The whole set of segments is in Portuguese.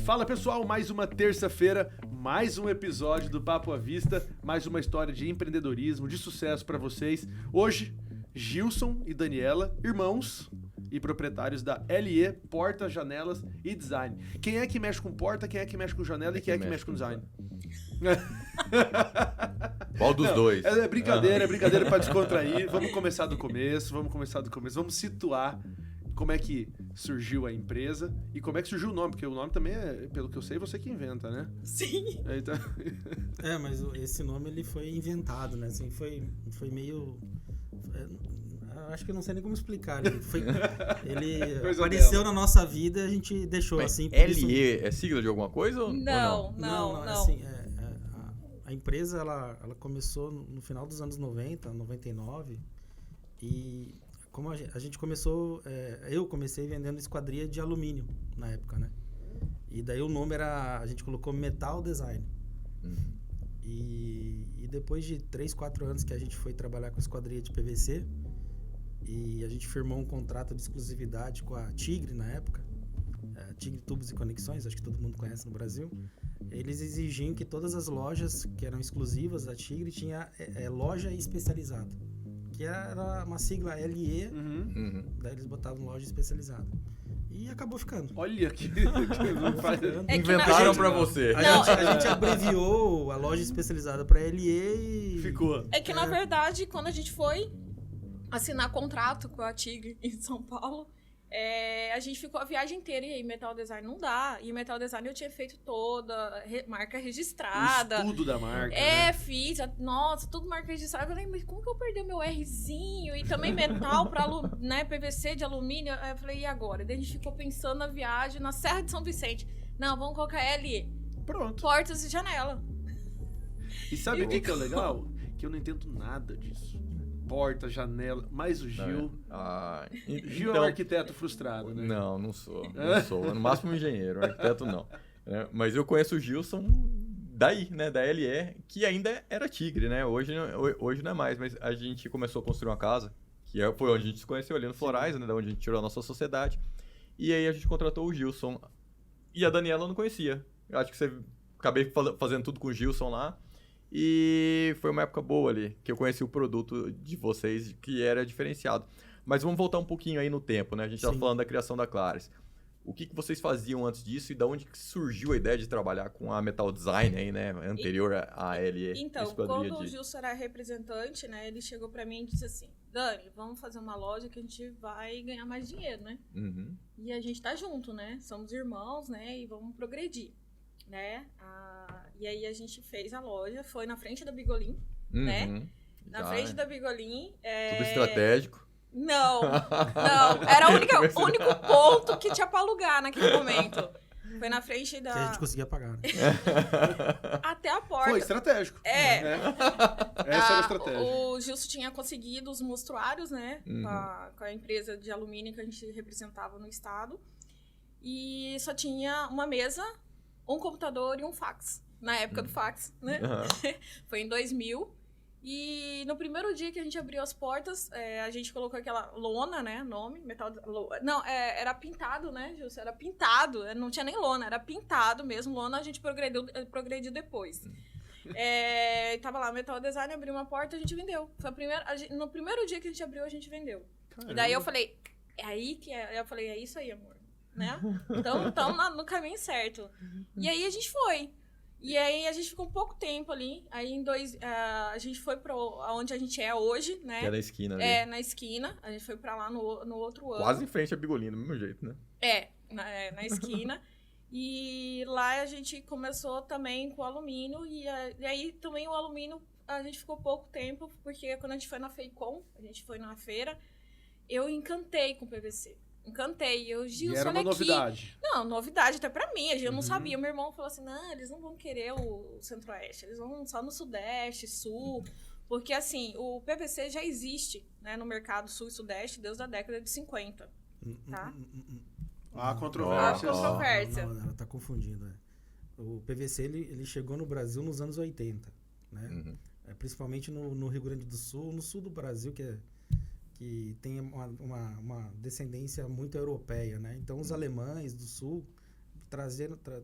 Fala pessoal, mais uma terça-feira, mais um episódio do Papo à Vista, mais uma história de empreendedorismo, de sucesso para vocês. Hoje, Gilson e Daniela, irmãos e proprietários da LE Porta, Janelas e Design. Quem é que mexe com porta, quem é que mexe com janela e quem é que mexe com design? Qual dos dois? É brincadeira pra descontrair. Vamos começar do começo, vamos situar como é que surgiu a empresa e como é que surgiu o nome, porque o nome também é, pelo que eu sei, você que inventa, né? Sim. Então... mas esse nome ele foi inventado, né? Assim, foi meio... acho que eu não sei nem como explicar. Ele apareceu na nossa vida e a gente deixou. Mas assim. LE é sigla de alguma coisa ou Não. Assim, a empresa ela começou no final dos anos 90, 99, e como a gente começou, eu comecei vendendo esquadria de alumínio na época, né? E daí o nome a gente colocou Metal Design. E depois de 3, 4 anos que a gente foi trabalhar com esquadria de PVC, e a gente firmou um contrato de exclusividade com a Tigre na época, Tigre Tubos e Conexões, acho que todo mundo conhece no Brasil. Eles exigiam que todas as lojas que eram exclusivas da Tigre tinha loja especializada, que era uma sigla LE, daí eles botavam loja especializada. E acabou ficando. Olha que... Inventaram pra você. A gente abreviou a loja especializada pra LE e... Ficou. É que, na verdade, quando a gente foi assinar contrato com a Tigre em São Paulo, a gente ficou a viagem inteira e aí Metal Design não dá. E Metal Design eu tinha feito toda, marca registrada. O estudo da marca, né? Fiz. Nossa, tudo marca registrada. Eu falei, mas como que eu perdi o meu Rzinho? E também metal pra né, PVC de alumínio. Aí eu falei, e agora? Daí a gente ficou pensando na viagem na Serra de São Vicente. Não, vamos colocar LE. Pronto. Portas e janela. E sabe o que é legal? Que eu não entendo nada disso. Porta, janela, mas o Gil... Gil é um arquiteto frustrado, né? Não sou. No máximo um engenheiro, arquiteto não. Mas eu conheço o Gilson daí, né, da LE, que ainda era Tigre, né? Hoje não é mais, mas a gente começou a construir uma casa, que foi onde a gente se conheceu, ali no Florais, né, da onde a gente tirou a nossa sociedade. E aí a gente contratou o Gilson. E a Daniela eu não conhecia. Eu acho que acabei fazendo tudo com o Gilson lá. E foi uma época boa ali, que eu conheci o produto de vocês, que era diferenciado. Mas vamos voltar um pouquinho aí no tempo, né? A gente estava falando da criação da Clares. O que vocês faziam antes disso e da onde que surgiu a ideia de trabalhar com a Metal Design aí, né? Anterior à LE. Então, quando o Gilson era representante, né? Ele chegou pra mim e disse assim, Dani, vamos fazer uma loja que a gente vai ganhar mais dinheiro, né? E a gente tá junto, né? Somos irmãos, né? E vamos progredir, né? E aí a gente fez a loja, foi na frente da Bigolim, né? Na frente da Bigolim. Tudo estratégico. Não. Era o único ponto que tinha pra alugar naquele momento. Foi na frente da... Que a gente conseguia pagar, né? Até a porta. Foi estratégico. Essa era a estratégia. O Gilson tinha conseguido os mostruários, né? Com a empresa de alumínio que a gente representava no estado. E só tinha uma mesa, um computador e um fax. Na época do fax, né? Foi em 2000. E no primeiro dia que a gente abriu as portas, a gente colocou aquela lona, né? Nome, metal... Não, era pintado, né, Gilson? Era pintado. Não tinha nem lona, era pintado mesmo. Lona a gente progrediu depois. Tava lá, Metal Design, abriu uma porta, a gente vendeu. Foi no primeiro dia que a gente abriu, a gente vendeu. Caramba. E daí eu falei, eu falei, é isso aí, amor. Né? Então, estamos no caminho certo. E aí a gente foi. E aí a gente ficou um pouco tempo ali. Aí a gente foi pra onde a gente é hoje, né? Que é na esquina, né? Na esquina. A gente foi pra lá no outro ano. Quase em frente à Bigolim, do mesmo jeito, né? Na esquina. E lá a gente começou também com o alumínio. E aí também o alumínio a gente ficou pouco tempo, porque quando a gente foi na FEICOM, a gente foi na feira, eu encantei com o PVC. Encantei. E era uma novidade. Não, novidade até pra mim. Eu não sabia. Meu irmão falou assim, não, eles não vão querer o Centro-Oeste. Eles vão só no Sudeste, Sul. Porque, assim, o PVC já existe, né, no mercado Sul e Sudeste desde a década de 50. Tá? Há controvérsia. Não, ela tá confundindo. O PVC, ele chegou no Brasil nos anos 80, né? Principalmente no Rio Grande do Sul, no sul do Brasil, que tem uma descendência muito europeia, né? Então, os alemães do sul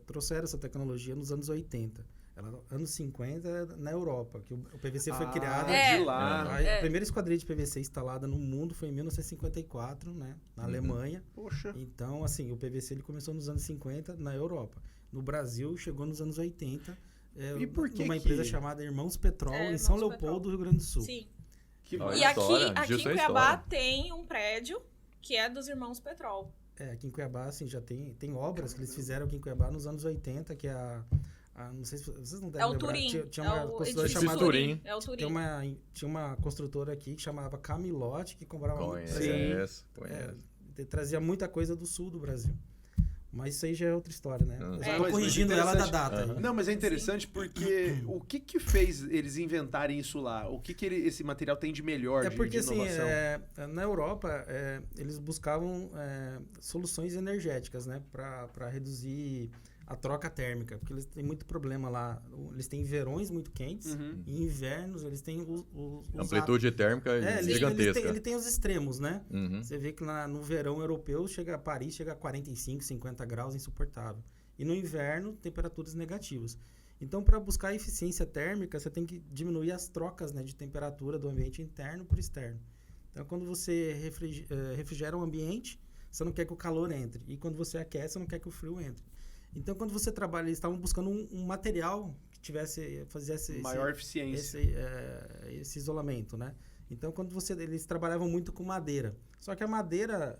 trouxeram essa tecnologia nos anos 80. Anos 50 na Europa, que o PVC foi criado. De lá. A primeira esquadria de PVC instalada no mundo foi em 1954, né, na Alemanha. Poxa. Então, assim, o PVC ele começou nos anos 50 na Europa. No Brasil, chegou nos anos 80. E por que numa empresa chamada Irmãos Petrol, em São Leopoldo, Rio Grande do Sul. Sim. Olha E a aqui história, em Cuiabá tem um prédio que é dos Irmãos Petrol. Aqui em Cuiabá, assim, já tem obras que eles fizeram aqui em Cuiabá nos anos 80, que é não sei se vocês não devem lembrar. Turim. Tinha uma construtora edifício chamada Turim. É o Turim. Tinha uma construtora aqui que chamava Camilote, que comprava Conheço. trazia muita coisa do sul do Brasil. Mas isso aí já é outra história, né? Eu já tô Mas corrigindo ela da data. Não, mas é interessante porque o que fez eles inventarem isso lá? O que esse material tem de melhor, porque, de inovação? Assim, na Europa, eles buscavam soluções energéticas, né? Para reduzir a troca térmica, porque eles têm muito problema lá. Eles têm verões muito quentes e invernos eles têm os amplitude térmica gigantesca. Ele tem os extremos, né? Você vê que no verão europeu, Paris chega a 45, 50 graus, insuportável. E no inverno, temperaturas negativas. Então, para buscar eficiência térmica, você tem que diminuir as trocas, né, de temperatura do ambiente interno para o externo. Então, quando você refrigera o ambiente, você não quer que o calor entre. E quando você aquece, você não quer que o frio entre. Então, quando você trabalha, eles estavam buscando um material que fizesse maior eficiência. Esse isolamento, né? Então, eles trabalhavam muito com madeira. Só que a madeira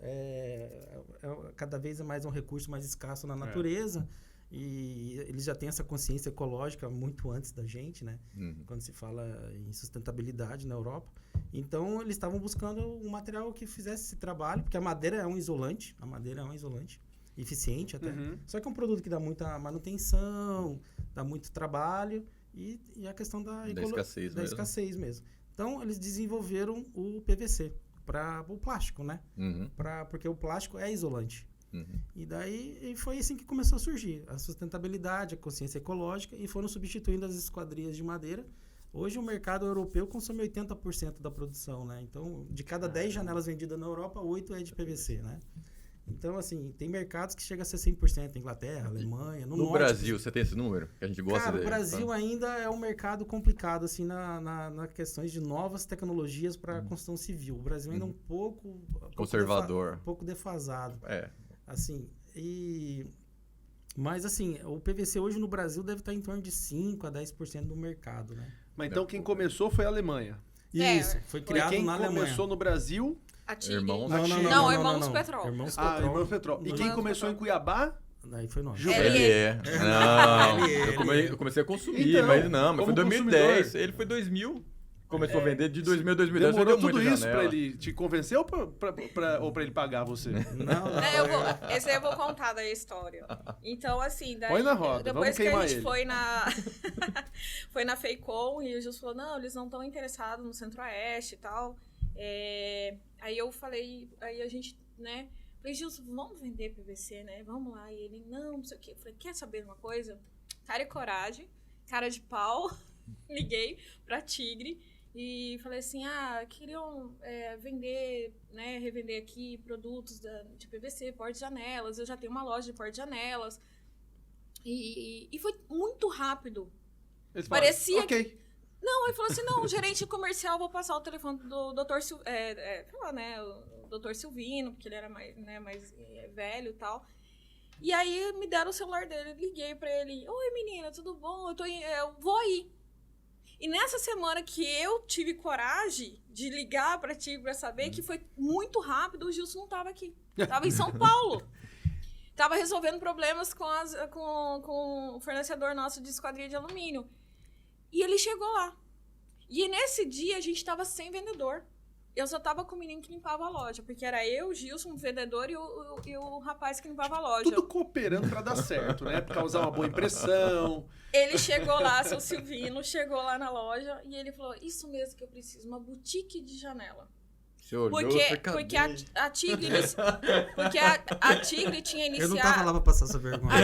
cada vez é mais um recurso mais escasso na natureza. E eles já têm essa consciência ecológica muito antes da gente, né? Quando se fala em sustentabilidade na Europa. Então, eles estavam buscando um material que fizesse esse trabalho, porque a madeira é um isolante. Eficiente até. Só que é um produto que dá muita manutenção, dá muito trabalho e a questão da escassez mesmo. Então, eles desenvolveram o PVC para o plástico, né? Porque o plástico é isolante. E daí foi assim que começou a surgir a sustentabilidade, a consciência ecológica e foram substituindo as esquadrias de madeira. Hoje o mercado europeu consome 80% da produção, né? Então, de cada 10 janelas vendidas na Europa, 8 é de PVC, né? Então, assim, tem mercados que chegam a ser 100%, Inglaterra, Alemanha, no norte, Brasil, você tem esse número? Que a gente gosta o Brasil ainda é um mercado complicado, assim, na questões de novas tecnologias para a construção civil. O Brasil ainda é um pouco... conservador. Um pouco defasado. Assim, mas, assim, o PVC hoje no Brasil deve estar em torno de 5% a 10% do mercado, né? Mas então quem começou foi a Alemanha. Isso, foi criado na Alemanha. Quem começou no Brasil... A Tigre. Irmãos Irmãos Petrol. Irmãos Petrol. E quem começou em Cuiabá? Daí foi nós. LE. Não, eu comecei a consumir, mas foi 2010. Ele foi 2000. Começou a vender de 2000 a 2010. Demorou tudo isso pra ele te convencer ou pra ele pagar você? Esse aí eu vou contar da história. Então, assim, daí, põe na roda, depois que a gente ele. foi na FEICOM e o Gilson falou, não, eles não estão interessados no Centro-Oeste e tal. Aí eu falei, aí a gente, né? Falei, Gilson, vamos vender PVC, né? Vamos lá. E ele, não sei o quê. Eu falei, quer saber uma coisa? Cara e coragem, cara de pau. Liguei pra Tigre e falei assim, queriam vender, né? Revender aqui produtos de PVC, porta-janelas. Eu já tenho uma loja de porta-janelas. E foi muito rápido. Eles parecia falaram, ok. Não, ele falou assim, não, o gerente comercial, vou passar o telefone do Dr. O Dr. Silvino, porque ele era mais velho e tal. E aí me deram o celular dele, liguei pra ele, oi menina, tudo bom? Eu vou aí. E nessa semana que eu tive coragem de ligar pra ti pra saber que foi muito rápido, o Gilson não tava aqui. Tava em São Paulo. Tava resolvendo problemas com o fornecedor nosso de esquadria de alumínio. E ele chegou lá. E nesse dia a gente tava sem vendedor. Eu só tava com o menino que limpava a loja. Porque era eu, o Gilson, o vendedor e o rapaz que limpava a loja. Tudo cooperando pra dar certo, né? Pra causar uma boa impressão. Ele chegou lá, seu Silvino, chegou lá na loja e ele falou, isso mesmo que eu preciso, uma boutique de janela. Você olhou, Porque a Tigre... Porque a Tigre tinha iniciado... Eu não tava lá pra passar essa vergonha.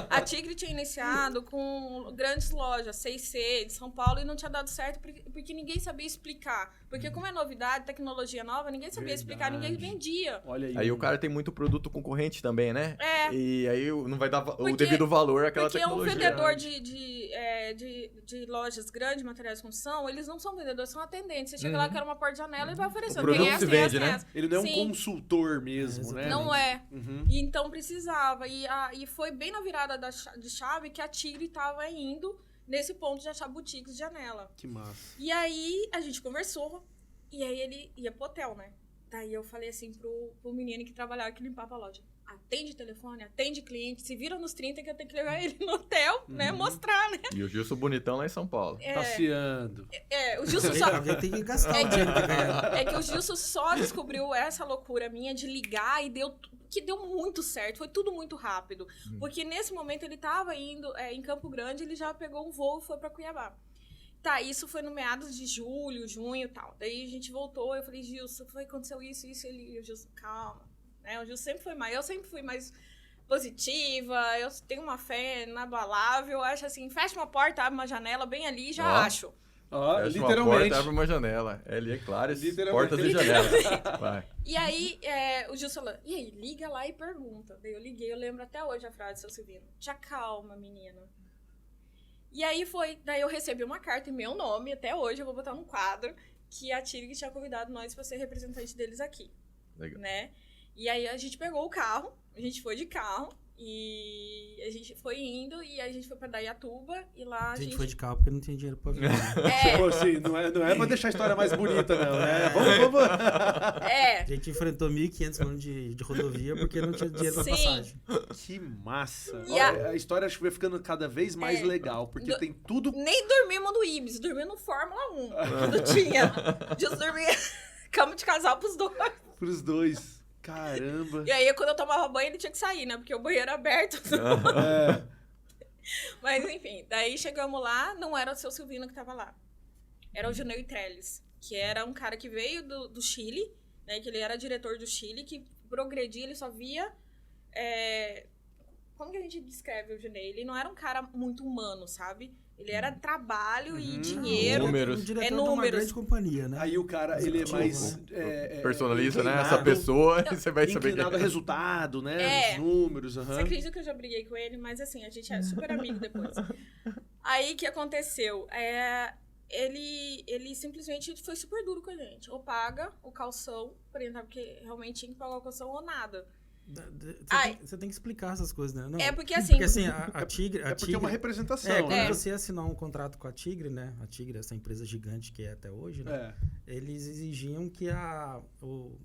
A Tigre tinha iniciado com grandes lojas, C&C, de São Paulo, e não tinha dado certo porque ninguém sabia explicar. Porque como é novidade, tecnologia nova, ninguém sabia explicar, ninguém vendia. Olha aí. Aí o cara tem muito produto concorrente também, né? É. E aí não vai dar o devido valor àquela Porque tecnologia. um vendedor de lojas grandes de materiais de construção, eles não são vendedores, são atendentes. Você chega lá, quer uma porta-janela e vai oferecer. O produto Tem essa, se tem vende, essa, tem né? essa. Ele não é um Sim. consultor mesmo, né? Não é. Uhum. E então precisava. E foi bem na virada de chave que a Tigre estava indo nesse ponto de achar boutiques de janela. Que massa. E aí a gente conversou, e aí ele ia pro hotel, né? Daí eu falei assim pro menino que trabalhava, que limpava a loja: atende telefone, atende cliente, se vira nos 30 que eu tenho que levar ele no hotel, né? Mostrar, né? E o Gilson bonitão lá em São Paulo. Passeando. O Gilson só... Alguém tem que gastar o dinheiro que ganhar. É que o Gilson só descobriu essa loucura minha de ligar e deu muito certo. Foi tudo muito rápido. Porque nesse momento ele tava indo em Campo Grande, ele já pegou um voo e foi pra Cuiabá. Tá, isso foi no meados de julho, junho e tal. Daí a gente voltou, eu falei: Gilson, aconteceu isso, e o Gilson, calma. Né? O Gilson sempre foi mais, eu sempre fui mais positiva, eu tenho uma fé inabalável, eu acho assim, fecha uma porta, abre uma janela bem ali, já acho. Ó, Fecha uma literalmente. porta, abre uma janela. L.A. Clares, Literalmente. portas e janelas. Vai. E aí, o Gilson falou: e aí, liga lá e pergunta. Daí eu liguei, eu lembro até hoje a frase do seu Silvino: te acalma, menina. E aí daí eu recebi uma carta em meu nome, até hoje eu vou botar num quadro, que a Tigre tinha convidado nós pra ser representante deles aqui. Legal. Né? E aí a gente pegou o carro, a gente foi de carro, e a gente foi indo, e a gente foi pra Dayatuba, e lá A gente foi de carro porque não tinha dinheiro pra vir. Tipo assim, não é pra deixar a história mais bonita, não, né? Vamos. A gente enfrentou 1.500 km de rodovia porque não tinha dinheiro pra Sim. passagem. Que massa. E Olha, a história acho que vai ficando cada vez mais legal, porque tem tudo... Nem dormimos no Ibis, dormimos no Fórmula 1, quando tinha. Just dormia cama de casal pros dois. Pros dois. Caramba. E aí, quando eu tomava banho, ele tinha que sair, né? Porque o banheiro era aberto. É. Mas, enfim, daí chegamos lá, não era o seu Silvino que tava lá. Era o Junei Trellis, que era um cara que veio do Chile, né? Que ele era diretor do Chile, que progredia, ele só via... Como que a gente descreve o Junei? Ele não era um cara muito humano, sabe? Ele era trabalho e dinheiro. Números. Um diretor de números. uma grande companhia, né? Aí o cara, ele é mais... Personaliza, né? inclinado- Essa pessoa e você vai saber Inclinado a resultado, né? É. Os números, aham. Você acredita que eu já briguei com ele? Mas assim, a gente é super amigo depois. Aí, o que aconteceu? Ele simplesmente foi super duro com a gente. Ou paga o calção, pra entrar, porque realmente tinha que pagar o calção ou nada. Você tem que explicar essas coisas, né? Não, É porque assim... porque assim, a Tigre... É porque é uma representação, quando né? você assinar um contrato com a Tigre, né? A Tigre, essa empresa gigante que é até hoje, né? Eles exigiam que o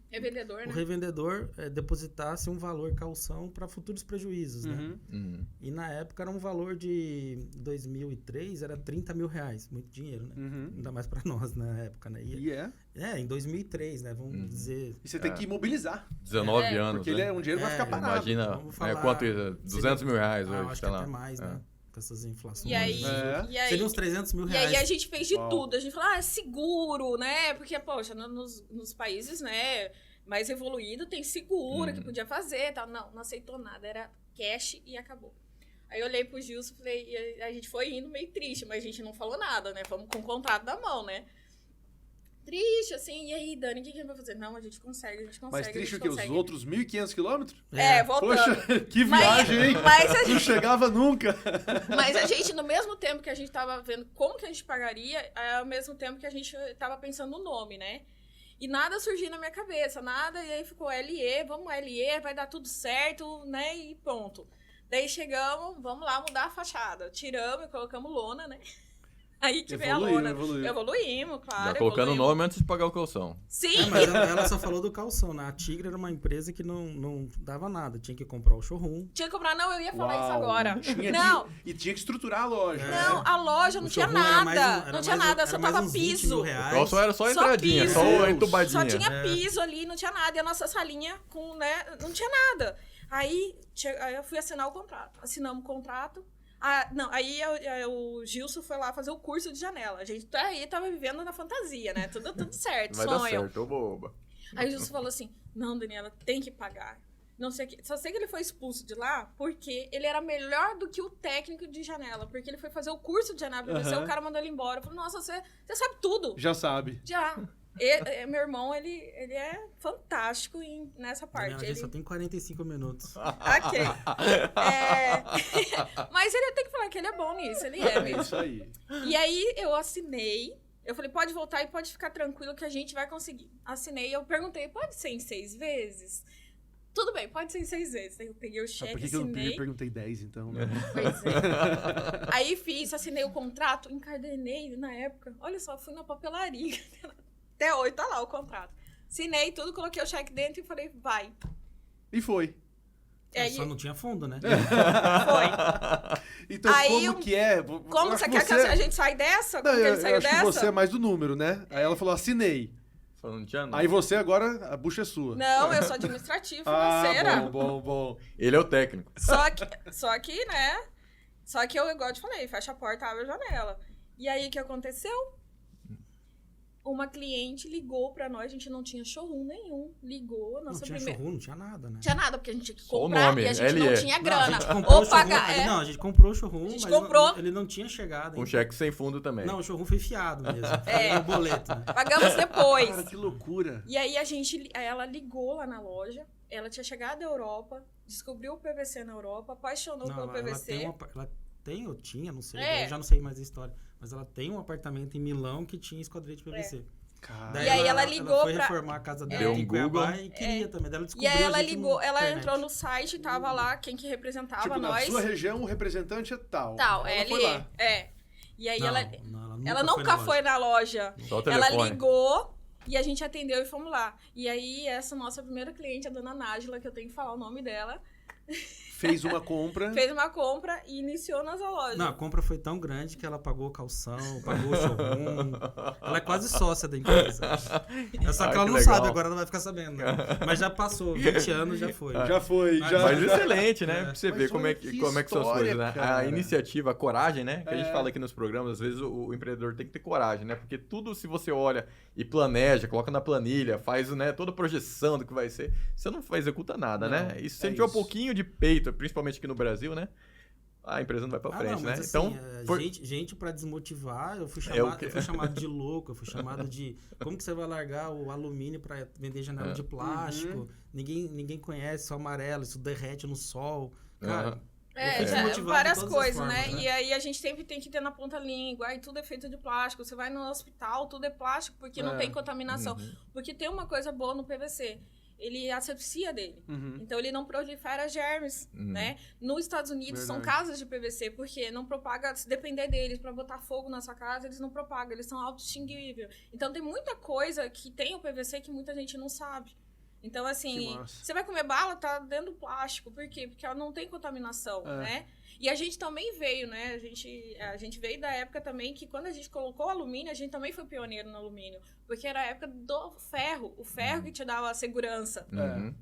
Revendedor, o né? revendedor depositasse um valor calção para futuros prejuízos, né? Uhum. E na época era um valor de 2003, era 30 mil reais. Muito dinheiro, né? Uhum. Ainda mais para nós na época, né? E é. Em 2003, né? Vamos dizer... E você tem que imobilizar. 19 anos, Porque né? ele é um dinheiro que vai ficar parado. Imagina, Vamos falar- quanto isso? 200 mil reais hoje, acho sei que lá. até mais, né? Com essas inflações. E aí... É. E aí Seria uns 300 mil E reais. aí a gente fez de Uau. tudo. A gente falou, é seguro, né? Porque, poxa, nos países, né, mais evoluídos tem seguro que podia fazer e tal. Não aceitou nada. Era cash e acabou. Aí eu olhei pro Gilson e falei, e a gente foi indo meio triste, mas a gente não falou nada, né? Fomos com o contrato na mão, né? Triste, assim, e aí, Dani, o que a gente vai fazer? Não, a gente consegue. Mas triste a o gente quê? Os consegue. outros 1.500 quilômetros? Voltando. Poxa, que Mas- viagem, hein? mas a Não gente- chegava nunca. Mas a gente, no mesmo tempo que a gente tava vendo como que a gente pagaria, ao mesmo tempo que a gente tava pensando no nome, né? E nada surgia na minha cabeça, nada, e aí ficou LE, vamos LE, vai dar tudo certo, né? E pronto. Daí chegamos, vamos lá mudar a fachada. Tiramos e colocamos lona, né? Aí que veio a lona. Evoluímos, claro. Já colocando o evoluímos. nome antes de pagar o calção. Sim! Mas ela só falou do calção, né? A Tigre era uma empresa que não dava nada. Tinha que comprar o showroom. Tinha que comprar, não, eu ia falar isso Uau, agora. tinha Não, e tinha que estruturar a loja. não, a loja não O tinha showroom era mais nada. era Não tinha mais nada, era só mais tava uns 20 mil piso. O reais. calção era só a Só entradinha, piso. só a Deus. entubadinha. Só tinha piso ali, não tinha nada. E a nossa salinha com, né, não tinha nada. Aí eu fui assinar o contrato. Assinamos o contrato. Não, aí o Gilson foi lá fazer o curso de janela. A gente aí tava vivendo na fantasia, né? Tudo certo, Vai sonho. dar certo, ô boba. Aí o Gilson falou assim, não, Daniela, tem que pagar. Não sei o que. Só sei que ele foi expulso de lá porque ele era melhor do que o técnico de janela. Porque ele foi fazer o curso de janela pra o cara mandou ele embora. Eu falei, nossa, você sabe tudo. Já sabe. Já. Meu irmão, ele é fantástico nessa parte. A gente só tem 45 minutos. Ok. Mas ele tem que falar que ele é bom nisso, ele é É mesmo. isso aí. E aí eu assinei. Eu falei, pode voltar e pode ficar tranquilo que a gente vai conseguir. Assinei, eu perguntei, pode ser em 6 vezes? Tudo bem, pode ser em 6 vezes. Aí eu peguei o cheque, Por que eu assinei. não perguntei 10, então, né? Pois é. Aí assinei o contrato, encadernei na época. Olha só, fui na papelaria. Até hoje tá lá o contrato. Assinei tudo, coloquei o cheque dentro e falei, vai. E foi. Só não tinha fundo, né? Foi. Então, Aí como que é? Como você quer que a gente saia dessa? Não, Como que eu ele saiu acho dessa? que você é mais do número, né? Aí ela falou, assinei. Só não tinha nada. Aí você agora, a bucha é sua. Não, eu sou administrativa, financeira. Bom. Ele é o técnico. Só que, né? Só que eu, igual eu te falei, fecha a porta, abre a janela. E aí, o que aconteceu? Uma cliente ligou pra nós, a gente não tinha showroom nenhum. Ligou, nossa Não tinha primeira... showroom, não tinha nada, né? Não tinha nada, porque a gente tinha que Só o comprar nome, e a gente não LE. tinha Não, grana. a gente comprou Ou o showroom. pagar... Não, a gente comprou o showroom, gente mas comprou. ele não tinha chegado ainda. Um cheque sem fundo também. Não, o showroom foi fiado mesmo. Foi no boleto, né? Pagamos depois. Cara, que loucura. E aí ela ligou lá na loja, ela tinha chegado da Europa, descobriu o PVC na Europa, apaixonou pelo PVC. Ou tinha, não sei, É. eu já não sei mais a história. Mas ela tem um apartamento em Milão que tinha esquadrilha de PVC. Cara. E aí ela ligou foi pra- reformar a casa dela Deu em um Cuiabá Google. e queria também. Daí ela E descobriu aí a ela gente ligou, na ela internet. entrou no site, tava lá quem que representava Tipo, na nós. sua região, o representante é tal. Tal, Ela foi lá. E aí Não, ela nunca foi na loja. Só o Ela telefone. ligou e a gente atendeu e fomos lá. E aí, essa nossa primeira cliente, a dona Nájila, que eu tenho que falar o nome dela, Fez uma compra. fez uma compra e iniciou nas lojas. Não, a compra foi tão grande que ela pagou calção, pagou o showroom. Ela é quase sócia da empresa. Só que ela que não legal. sabe, agora ela vai ficar sabendo. Né? Mas já passou, 20 anos já foi. Já foi, Mas- já. Mas já. excelente, né? É. Pra você Mas ver como olha é que que são as história, coisas, né? cara. A iniciativa, a coragem, né? Que a gente É. fala aqui nos programas, às vezes o empreendedor tem que ter coragem, né? Porque tudo, se você olha e planeja, coloca na planilha, faz, né, toda a projeção do que vai ser, você não executa nada, Não, né? E se você é tiver um isso. pouquinho de peito, principalmente aqui no Brasil, né? A empresa não vai pra frente, Não, né? mas Então, assim, gente pra desmotivar, eu fui chamado de louco, eu fui chamado de como que você vai largar o alumínio pra vender janela de plástico? Ninguém conhece, só amarelo, isso derrete no sol. Cara, eu fui desmotivado de várias todas as coisas, formas, né? E aí a gente sempre tem que ter na ponta língua, e tudo é feito de plástico. Você vai no hospital, tudo é plástico, porque não tem contaminação. Porque tem uma coisa boa no PVC. Ele asepsia dele. Uhum. Então ele não prolifera germes, né? Nos Estados Unidos são Verdade. casas de PVC, porque não propaga, se depender deles pra botar fogo na sua casa, eles não propagam, eles são auto-extinguíveis. Então tem muita coisa que tem o PVC que muita gente não sabe. Então, Que assim, massa. você vai comer bala, tá dentro do plástico. Por quê? Porque ela não tem contaminação, né? E a gente também veio, né? A gente veio da época também que quando a gente colocou alumínio, a gente também foi pioneiro no alumínio. Porque era a época do ferro. O ferro que te dava a segurança,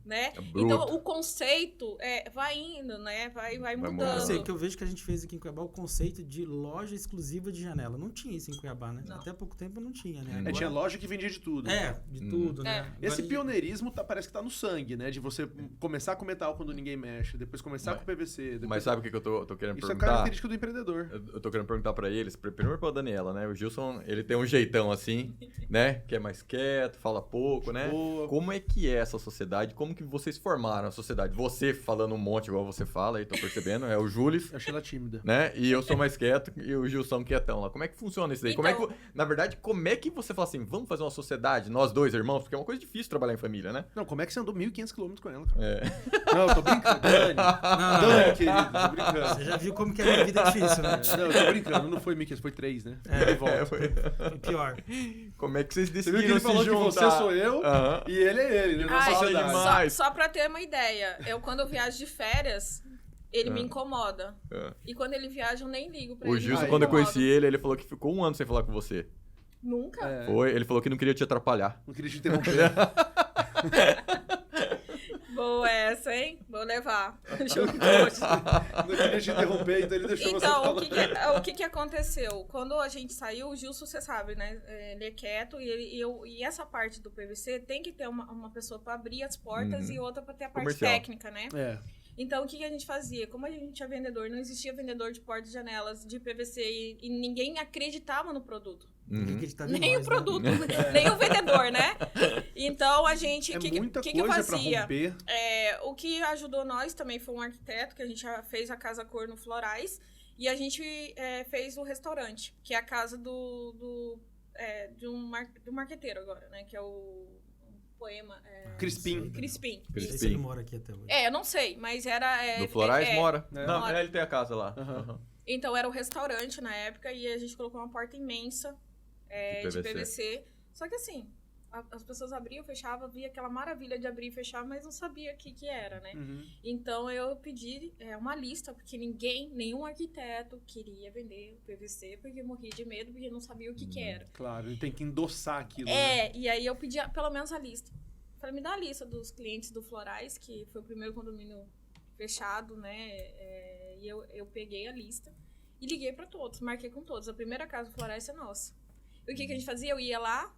né? É bruto. Então, o conceito vai indo, né? Vai mudando. mudando. Eu sei, o que eu vejo que a gente fez aqui em Cuiabá, o conceito de loja exclusiva de janela. Não tinha isso em Cuiabá, né? Não. Até pouco tempo não tinha, né? É, Agora- tinha loja que vendia de tudo. de tudo, né? Esse Agora- pioneirismo parece que tá no sangue, né? De você começar com metal quando ninguém mexe, depois começar com PVC. Depois... Mas sabe o que eu tô querendo Isso é perguntar? característica do empreendedor. Eu tô querendo perguntar pra eles, primeiro pra Daniela, né? O Gilson, ele tem um jeitão assim, né? Que é mais quieto, fala pouco, né? Boa. Como é que é essa sociedade? Como que vocês formaram a sociedade? Você falando um monte, igual você fala, aí tô percebendo, é o Júlio, Eu achei ela tímida. né? E eu sou mais quieto e o Gilson quietão lá. Como é que funciona isso daí? Então- Como é que, na verdade, como é que você fala assim, vamos fazer uma sociedade, nós dois irmãos? Porque é uma coisa difícil trabalhar em família, né? Não, como é que você andou 1.500 km com ela, cara? É. Não, eu tô brincando. Dani, Não, Dani, querido, tô brincando. Você já viu como que a minha vida é difícil, né? Não, eu tô brincando, não foi 1.500, foi 3, né? De volta. Foi. Foi pior. Como é que vocês Você decidiram viu que ele se falou que juntar? você sou eu Aham. e ele é ele, né? Na Ai, sociedade. demais. só pra ter uma ideia, quando eu viajo de férias, ele me incomoda. É. E quando ele viaja, eu nem ligo pra O ele. Gilson, Aí. quando eu Incomoda. conheci ele, ele falou que ficou 1 ano sem falar com você. Nunca. É, Foi, ele falou que não queria te atrapalhar. não queria te interromper. Boa essa, hein? Vou levar. Não queria te interromper, então ele deixou você Então, falar. o que aconteceu? Quando a gente saiu, o Gilson, você sabe, né? Ele é quieto e essa parte do PVC tem que ter uma pessoa para abrir as portas e outra para ter a parte Comercial. técnica, né? É. Então, o que a gente fazia? Como a gente é vendedor, não existia vendedor de portas e janelas de PVC e ninguém acreditava no produto. Ninguém acreditava em Nem nós, o né? produto, nem o vendedor, né? Então, a gente... É que muita eu coisa pra fazia? romper. O que ajudou nós também foi um arquiteto, que a gente já fez a Casa Cor no Florais, e a gente fez o restaurante, que é a casa do marqueteiro agora, né? Que é o poema... Crispim. Crispim. Não sei se ele mora aqui até hoje. Eu não sei, mas era... No Florais mora. É. Não, Mora. ele tem a casa lá. Aham. Então, era o restaurante na época, e a gente colocou uma porta imensa de PVC. Só que assim, as pessoas abriam, fechavam, via aquela maravilha de abrir e fechar, mas não sabia o que era, né? Uhum. Então, eu pedi uma lista, porque nenhum arquiteto queria vender PVC, porque morria de medo, porque não sabia o que era. Claro, ele tem que endossar aquilo, né? E aí eu pedi pelo menos a lista. Falei, me dá a lista dos clientes do Florais, que foi o primeiro condomínio fechado, né? E eu peguei a lista e liguei pra todos, marquei com todos. A primeira casa do Florais é nossa. E o que a gente fazia? Eu ia lá,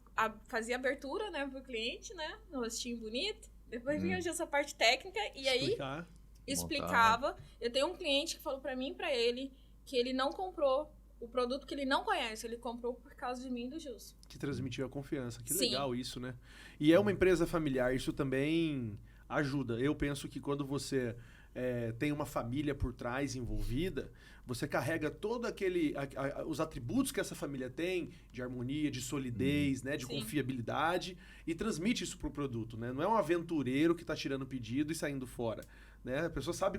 fazia abertura, né, pro cliente, né? No rostinho bonito. Depois vinha essa parte técnica e aí Explicar. explicava. Eu tenho um cliente que falou pra mim e pra ele que ele não comprou o produto que ele não conhece. Ele comprou por causa de mim e do Gilson. Que transmitiu a confiança. Que Sim. legal isso, né? E é uma empresa familiar, isso também ajuda. Eu penso que quando você tem uma família por trás envolvida, você carrega todo os atributos que essa família tem, de harmonia, de solidez, né, de Sim. confiabilidade, e transmite isso pro produto, né? Não é um aventureiro que está tirando pedido e saindo fora, né? A pessoa sabe,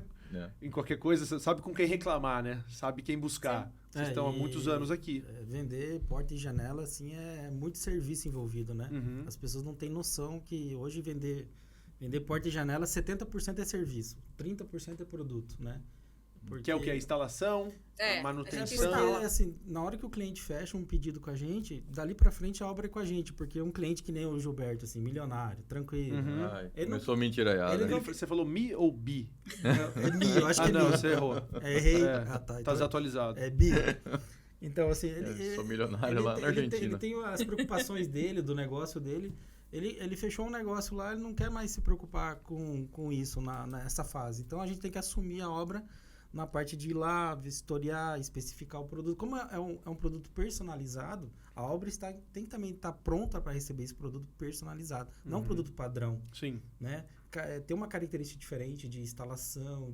em qualquer coisa, sabe com quem reclamar, né? Sabe quem buscar. Vocês estão há muitos anos aqui. Vender porta e janela, assim, é muito serviço envolvido, né? Uhum. As pessoas não têm noção que hoje vender porta e janela, 70% é serviço, 30% é produto, né? Que é o que? A instalação, a manutenção. Porque, assim, na hora que o cliente fecha um pedido com a gente, dali pra frente a obra é com a gente, porque um cliente que nem o Gilberto, assim, milionário, tranquilo. Uhum. Ai, Ele começou a mentiraiada. ele né? não- Você falou mi ou bi? É bi, eu acho que é não, bi. você errou. Errei. Tá Então, desatualizado. é bi. Então, assim, Eu sou milionário lá na Argentina. Ele tem as preocupações dele, do negócio dele. Ele fechou um negócio lá, ele não quer mais se preocupar com isso nessa fase. Então, a gente tem que assumir a obra na parte de ir lá, vistoriar, especificar o produto. Como é um produto personalizado, a obra tem que também estar pronta para receber esse produto personalizado, não um produto padrão, Sim. né? Tem uma característica diferente de instalação,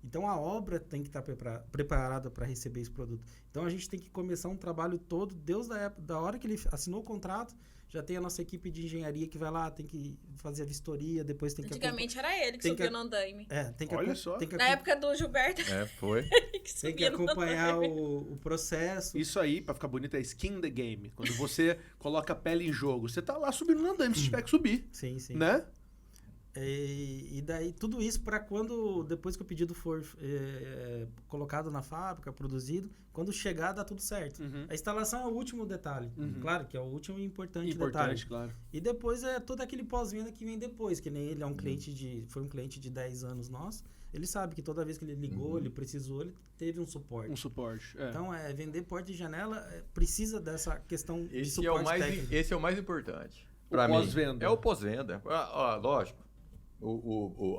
então a obra tem que estar preparada para receber esse produto. Então a gente tem que começar um trabalho todo, desde da hora que ele assinou o contrato, já tem a nossa equipe de engenharia que vai lá, tem que fazer a vistoria, depois tem que... Antigamente era ele que tem subia que- no andaime. tem que Olha só. Tem que, Na época do Gilberto, Foi. que tem que subia no acompanhar andaime. o processo. Isso aí, pra ficar bonito, é skin the game. Quando você coloca a pele em jogo, você tá lá subindo no andaime, se tiver que subir, Sim, sim. né? E daí, tudo isso para depois que o pedido for colocado na fábrica, produzido, quando chegar, dá tudo certo. Uhum. A instalação é o último detalhe. Uhum. Claro que é o último e importante detalhe. Importante, claro. E depois é todo aquele pós-venda que vem depois, que nem ele é um cliente foi um cliente de 10 anos nosso. Ele sabe que toda vez que ele ligou, ele precisou, ele teve um suporte. Um suporte. Então, vender porta e janela precisa dessa questão de Esse é, suporte técnico. esse é o mais importante. O Pra mim. pós-venda. É o pós-venda. Lógico.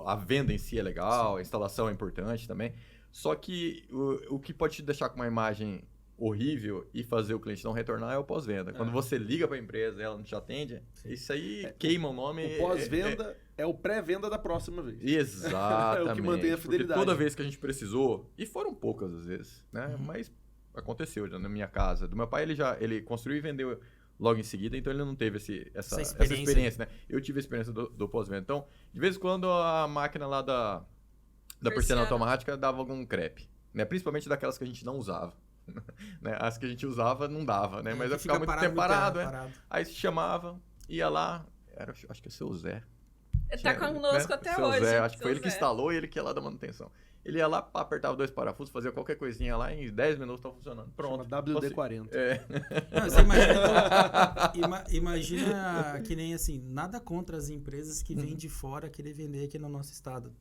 A venda em si é legal, a instalação é importante também. Só que o que pode te deixar com uma imagem horrível e fazer o cliente não retornar é o pós-venda. Quando você liga para a empresa e ela não te atende, isso aí queima o nome. O pós-venda é o pré-venda da próxima vez. Exatamente. É o que mantém a fidelidade. Porque toda vez que a gente precisou, e foram poucas às vezes, né? Mas aconteceu já na minha casa. Do meu pai, ele construiu e vendeu logo em seguida, então ele não teve essa experiência, né? Eu tive a experiência do pós-venda. Então, de vez em quando a máquina lá da persiana automática dava algum crepe, né? Principalmente daquelas que a gente não usava. Né? As que a gente usava não dava, né? Mas eu ficava muito tempo parado, né? Aí se chamava, ia lá, acho que é o seu Zé. Tá conosco até Seu hoje. Zé, acho que seu foi ele que Zé. instalou e ele que ia lá dar manutenção. Ele ia lá, pá, apertava 2 parafusos, fazia qualquer coisinha lá, em 10 minutos tava funcionando. Pronto. Chama WD-40. Não, você imagina que nem assim, nada contra as empresas que vêm de fora querer vender aqui no nosso estado.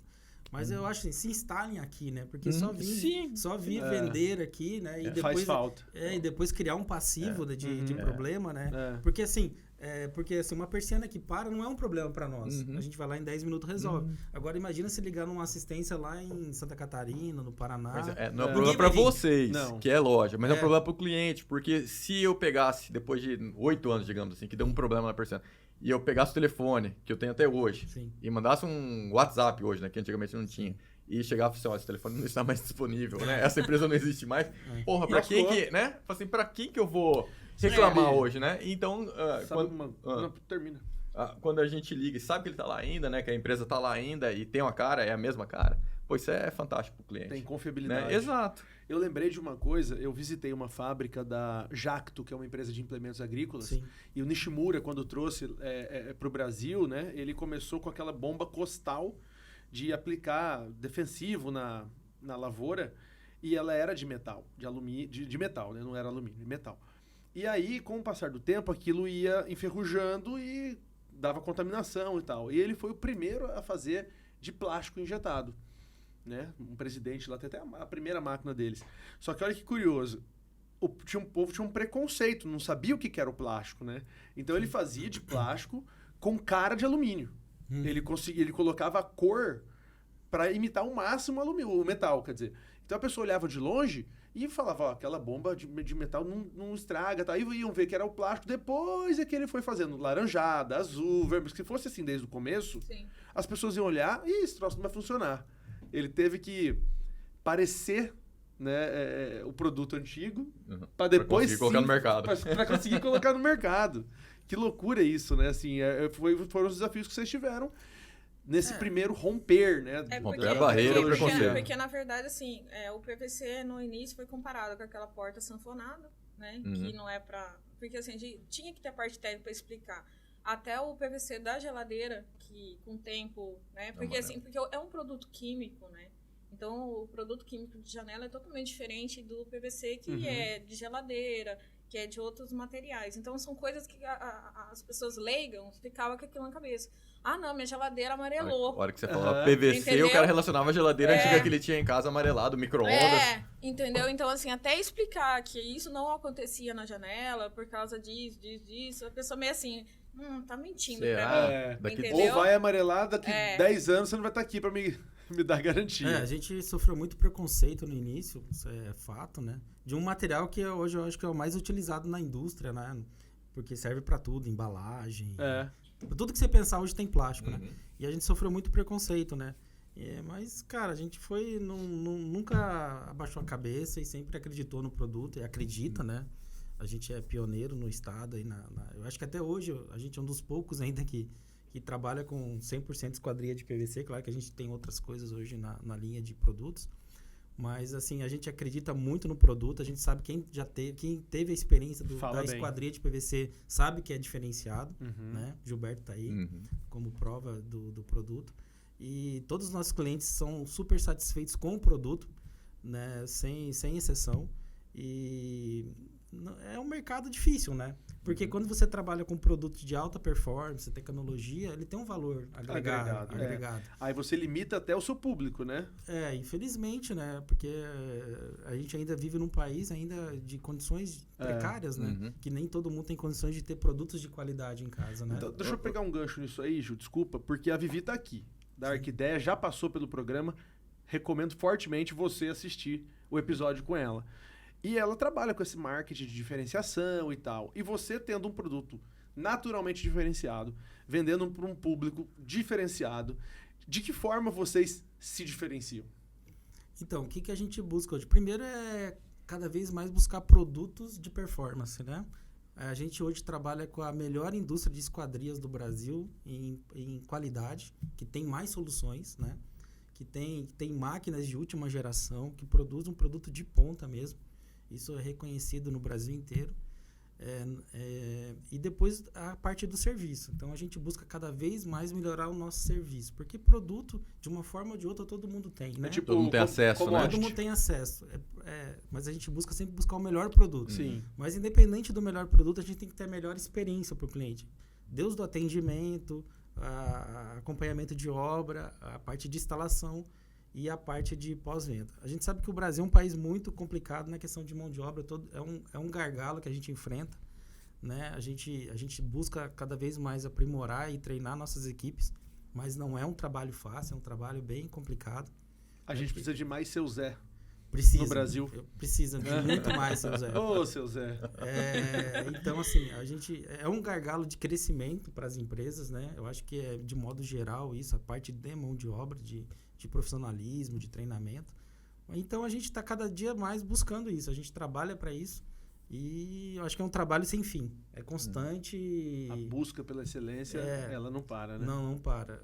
Mas eu acho assim, se instalem aqui, né? Porque só vir vender aqui, né? E depois, faz falta. E depois criar um passivo de problema, né? É. Porque assim, uma persiana que para não é um problema para nós. A gente vai lá em 10 minutos resolve. Agora imagina se ligar numa assistência lá em Santa Catarina, no Paraná. Mas não é problema para vocês, Não. que é loja, mas é um problema para o cliente, porque se eu pegasse, depois de 8 anos, digamos assim, que deu um problema na persiana, e eu pegasse o telefone, que eu tenho até hoje, Sim. e mandasse um WhatsApp hoje, né, que antigamente não tinha, e chegava e assim, ó, esse telefone não está mais disponível, né, essa empresa não existe mais, porra, pra quem que, né, assim, pra quem que eu vou reclamar hoje, né, então, Não, termina. quando a gente liga e sabe que ele tá lá ainda, né, que a empresa tá lá ainda e tem uma cara, é a mesma cara, pô, isso é fantástico pro cliente. Tem confiabilidade. Né? Exato. Eu lembrei de uma coisa, eu visitei uma fábrica da Jacto, que é uma empresa de implementos agrícolas, Sim. e o Nishimura, quando trouxe para o Brasil, né, ele começou com aquela bomba costal de aplicar defensivo na lavoura, e ela era de metal, de alumínio, de metal, né, não era alumínio, de metal. E aí, com o passar do tempo, aquilo ia enferrujando e dava contaminação e tal. E ele foi o primeiro a fazer de plástico injetado. Né? Um presidente lá, tem até a primeira máquina deles. Só que olha que curioso, o povo tinha um preconceito, não sabia o que era o plástico, né? Então ele fazia de plástico com cara de alumínio. Ele colocava a cor para imitar ao máximo o metal, quer dizer. Então a pessoa olhava de longe e falava, ó, aquela bomba de metal não estraga, tá? Aí iam ver que era o plástico, depois é que ele foi fazendo laranjada, azul, vermelho, se fosse assim desde o começo, Sim. as pessoas iam olhar e esse troço não vai funcionar. Ele teve que parecer, né, o produto antigo para depois conseguir colocar no mercado. Para conseguir colocar no mercado. Que loucura isso, né? Assim, foram os desafios que vocês tiveram nesse primeiro romper, né? Romper a barreira, o preconceito. Porque, na verdade, assim, o PVC no início foi comparado com aquela porta sanfonada, né? Que não é para... Porque, assim, a gente tinha que ter a parte técnica para explicar. Até o PVC da geladeira, que com o tempo, né? Porque porque é um produto químico, né? Então, o produto químico de janela é totalmente diferente do PVC, que é de geladeira, que é de outros materiais. Então, são coisas que as pessoas leigas ficavam com aquilo na cabeça. Ah, não, minha geladeira amarelou. A hora que você falou PVC, entendeu? O cara relacionava a geladeira antiga que ele tinha em casa amarelado, micro-ondas. Entendeu? Então, assim, até explicar que isso não acontecia na janela por causa disso, a pessoa meio assim... tá mentindo pra mim. Ou vai amarelar, daqui 10 anos você não vai estar aqui pra me dar garantia. A gente sofreu muito preconceito no início, isso é fato, né? De um material que hoje eu acho que é o mais utilizado na indústria, né? Porque serve pra tudo, embalagem. Tudo que você pensar hoje tem plástico, né? E a gente sofreu muito preconceito, né? Mas, cara, a gente nunca abaixou a cabeça e sempre acreditou no produto e acredita, né? A gente é pioneiro no estado. Eu acho que até hoje a gente é um dos poucos ainda que trabalha com 100% esquadria de PVC. Claro que a gente tem outras coisas hoje na linha de produtos. Mas, assim, a gente acredita muito no produto. A gente sabe quem teve a experiência da esquadria de PVC sabe que é diferenciado. Né? Gilberto tá aí como prova do produto. E todos os nossos clientes são super satisfeitos com o produto, né? Sem exceção. E... é um mercado difícil, né? Porque quando você trabalha com produtos de alta performance, tecnologia, ele tem um valor agregado. Aí você limita até o seu público, né? Infelizmente, né? Porque a gente ainda vive num país ainda de condições precárias, né? Que nem todo mundo tem condições de ter produtos de qualidade em casa, né? Então, deixa eu pegar um gancho nisso aí, Ju, desculpa, porque a Vivi tá aqui, da Arquideia, já passou pelo programa, recomendo fortemente você assistir o episódio com ela. E ela trabalha com esse marketing de diferenciação e tal. E você tendo um produto naturalmente diferenciado, vendendo para um público diferenciado, de que forma vocês se diferenciam? Então, o que a gente busca hoje? Primeiro é cada vez mais buscar produtos de performance, né? A gente hoje trabalha com a melhor indústria de esquadrias do Brasil em qualidade, que tem mais soluções, né? Que tem máquinas de última geração, que produzem um produto de ponta mesmo. Isso é reconhecido no Brasil inteiro. E depois a parte do serviço. Então a gente busca cada vez mais melhorar o nosso serviço, porque produto, de uma forma ou de outra, todo mundo tem, né? tipo, Todo mundo tem acesso, né? Todo mundo tem acesso. Mas a gente busca sempre buscar o melhor produto. Sim. Mas independente do melhor produto, a gente tem que ter a melhor experiência para o cliente. Desde o atendimento, acompanhamento de obra, a parte de instalação e a parte de pós-venda. A gente sabe que o Brasil é um país muito complicado na questão de mão de obra. É um gargalo que a gente enfrenta, né? A gente busca cada vez mais aprimorar e treinar nossas equipes, mas não é um trabalho fácil, é um trabalho bem complicado. A gente precisa de mais seu Zé No Brasil. Precisa de muito mais, seu Zé. Ô, seu Zé. Então, assim, a gente é um gargalo de crescimento para as empresas, né? Eu acho que é, de modo geral, isso, a parte de mão de obra, de profissionalismo, de treinamento. Então, a gente está cada dia mais buscando isso. A gente trabalha para isso e eu acho que é um trabalho sem fim. É constante. A busca pela excelência, ela não para, né? Não para.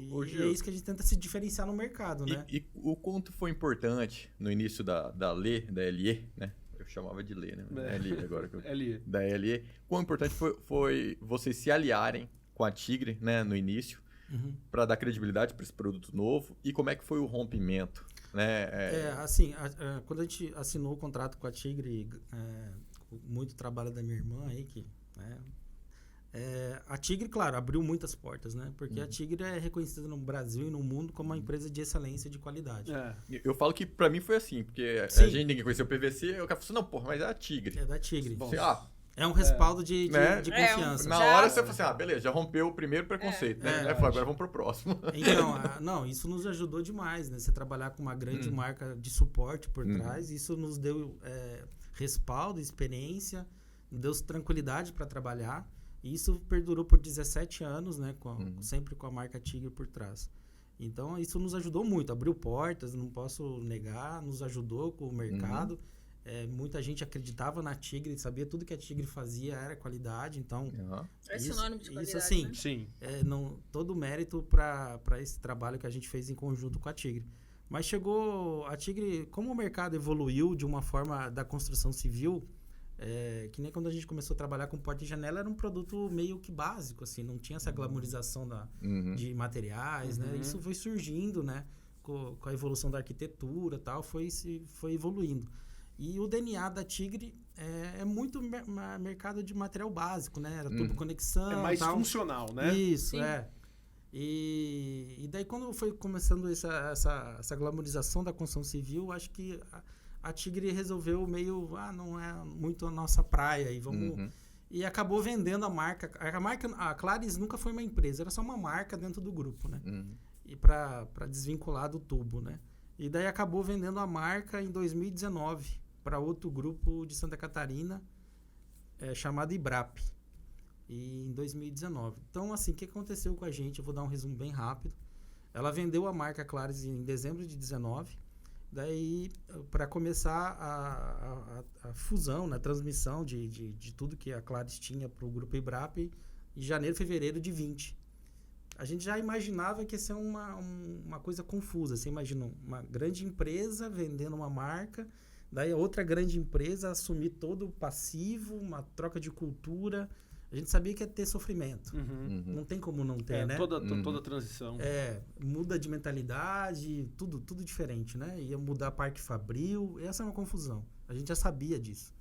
Hoje é isso que a gente tenta se diferenciar no mercado, né? E o quanto foi importante no início da LE, né? Eu chamava de LE, né? LE agora. LE. Da LE. Quão importante foi vocês se aliarem com a Tigre, né? No início, para dar credibilidade para esse produto novo. E como é que foi o rompimento, né? Quando a gente assinou o contrato com a Tigre, muito trabalho da minha irmã aí, a Tigre, claro, abriu muitas portas, né? Porque a Tigre é reconhecida no Brasil e no mundo como uma empresa de excelência e de qualidade. Eu falo que pra mim foi assim, porque Sim. a gente ninguém conheceu o PVC, eu falei assim, não, porra, mas é a Tigre. É da Tigre. Bom, É um respaldo de confiança. Na hora você fala assim, beleza, já rompeu o primeiro preconceito, né? Aí agora vamos pro próximo. Então, isso nos ajudou demais, né? Você trabalhar com uma grande marca de suporte por trás, isso nos deu respaldo, experiência, nos deu tranquilidade para trabalhar. E isso perdurou por 17 anos, né? Sempre com a marca Tigre por trás. Então, isso nos ajudou muito. Abriu portas, não posso negar, nos ajudou com o mercado. Muita gente acreditava na Tigre, sabia tudo que a Tigre fazia era qualidade, então... É sinônimo de qualidade, isso assim, né? Sim. Todo o mérito para esse trabalho que a gente fez em conjunto com a Tigre. Mas chegou a Tigre, como o mercado evoluiu de uma forma da construção civil, que nem quando a gente começou a trabalhar com porta e janela, era um produto meio que básico, assim, não tinha essa glamorização de materiais, né? Isso foi surgindo, né? Com a evolução da arquitetura e tal, foi evoluindo. E o DNA da Tigre é muito mercado de material básico, né? Era tudo conexão. É mais tal. funcional, né? Isso, Sim. E daí, quando foi começando essa glamorização da construção civil, acho que a Tigre resolveu meio, não é muito a nossa praia, e vamos... E acabou vendendo a marca. A Claris nunca foi uma empresa, era só uma marca dentro do grupo, né? E para desvincular do tubo, né? E daí acabou vendendo a marca em 2019 para outro grupo de Santa Catarina, chamado Ibrap. E em 2019. Então, assim, o que aconteceu com a gente? Eu vou dar um resumo bem rápido. Ela vendeu a marca Claris em dezembro de 19. Daí, para começar a fusão, né, a transmissão de tudo que a Claris tinha para o grupo Ibrap, em janeiro, fevereiro de 20. A gente já imaginava que ia ser uma coisa confusa. Você imagina uma grande empresa vendendo uma marca, daí a outra grande empresa assumir todo o passivo, uma troca de cultura. A gente sabia que ia ter sofrimento. Não tem como não ter, né? Toda transição. Muda de mentalidade, tudo diferente, né? Ia mudar Parque Fabril, essa é uma confusão. A gente já sabia disso.